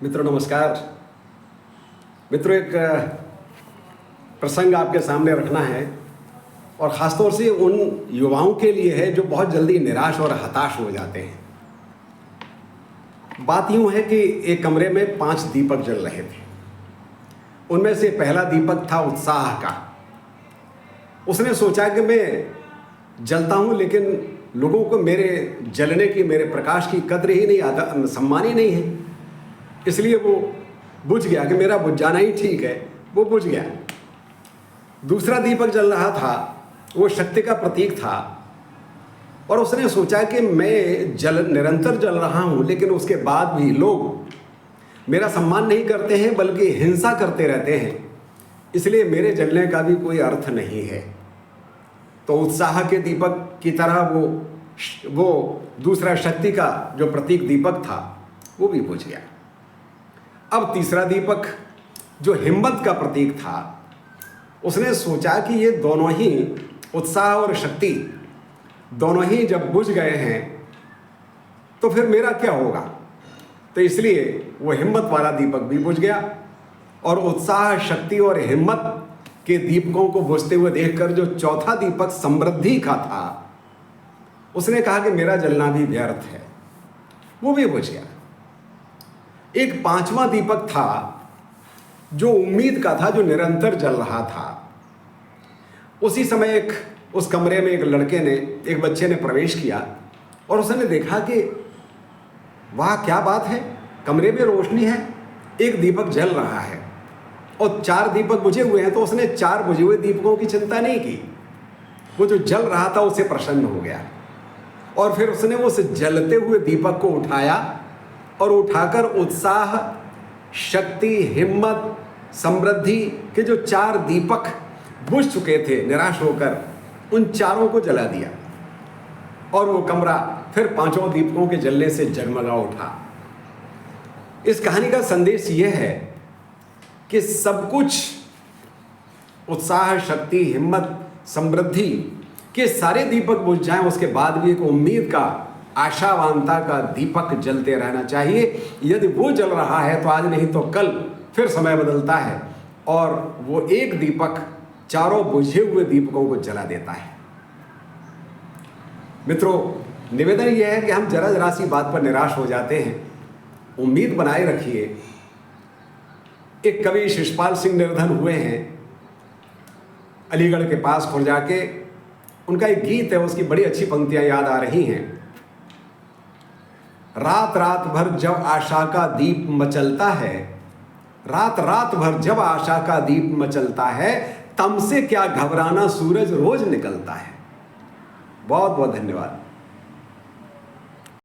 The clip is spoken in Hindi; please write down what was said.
मित्रों नमस्कार। मित्रों एक प्रसंग आपके सामने रखना है और ख़ासतौर से उन युवाओं के लिए है जो बहुत जल्दी निराश और हताश हो जाते हैं। बात यूँ है कि एक कमरे में 5 दीपक जल रहे थे। उनमें से पहला दीपक था उत्साह का। उसने सोचा कि मैं जलता हूँ लेकिन लोगों को मेरे जलने की, मेरे प्रकाश की कद्र ही नहीं आता, सम्मान ही नहीं है, इसलिए वो बुझ गया कि मेरा बुझ जाना ही ठीक है। वो बुझ गया। दूसरा दीपक जल रहा था, वो शक्ति का प्रतीक था और उसने सोचा कि मैं निरंतर जल रहा हूँ लेकिन उसके बाद भी लोग मेरा सम्मान नहीं करते हैं बल्कि हिंसा करते रहते हैं, इसलिए मेरे जलने का भी कोई अर्थ नहीं है। तो उत्साह के दीपक की तरह वो दूसरा शक्ति का जो प्रतीक दीपक था वो भी बुझ गया। अब तीसरा दीपक जो हिम्मत का प्रतीक था, उसने सोचा कि ये दोनों ही, उत्साह और शक्ति दोनों ही जब बुझ गए हैं तो फिर मेरा क्या होगा। तो इसलिए वो हिम्मत वाला दीपक भी बुझ गया और उत्साह, शक्ति और हिम्मत के दीपकों को बुझते हुए देखकर जो चौथा दीपक समृद्धि का था, उसने कहा कि मेरा जलना भी व्यर्थ है, वो भी बुझ गया। एक 5वां दीपक था जो उम्मीद का था, जो निरंतर जल रहा था। उसी समय उस कमरे में एक बच्चे ने प्रवेश किया और उसने देखा कि वाह क्या बात है, कमरे में रोशनी है, एक दीपक जल रहा है और 4 दीपक बुझे हुए हैं। तो उसने 4 बुझे हुए दीपकों की चिंता नहीं की, वो जो जल रहा था उससे प्रसन्न हो गया और फिर उसने उस जलते हुए दीपक को उठाया और उठाकर उत्साह, शक्ति, हिम्मत, समृद्धि के जो 4 दीपक बुझ चुके थे निराश होकर, उन चारों को जला दिया और वो कमरा फिर 5 दीपकों के जलने से जगमगा उठा। इस कहानी का संदेश यह है कि सब कुछ, उत्साह, शक्ति, हिम्मत, समृद्धि के सारे दीपक बुझ जाएं, उसके बाद भी एक उम्मीद का, आशावानता का दीपक जलते रहना चाहिए। यदि वो जल रहा है तो आज नहीं तो कल फिर समय बदलता है और वो एक दीपक 4 बुझे हुए दीपकों को जला देता है। मित्रों, निवेदन यह है कि हम जरा सी बात पर निराश हो जाते हैं, उम्मीद बनाए रखिए। एक कवि शिषपाल सिंह निर्धन हुए हैं अलीगढ़ के पास खुर्जा के। उनका एक गीत है, उसकी बड़ी अच्छी पंक्तियां याद आ रही हैं। रात रात भर जब आशा का दीप मचलता है, रात रात भर जब आशा का दीप मचलता है, तम से क्या घबराना सूरज रोज निकलता है। बहुत बहुत धन्यवाद।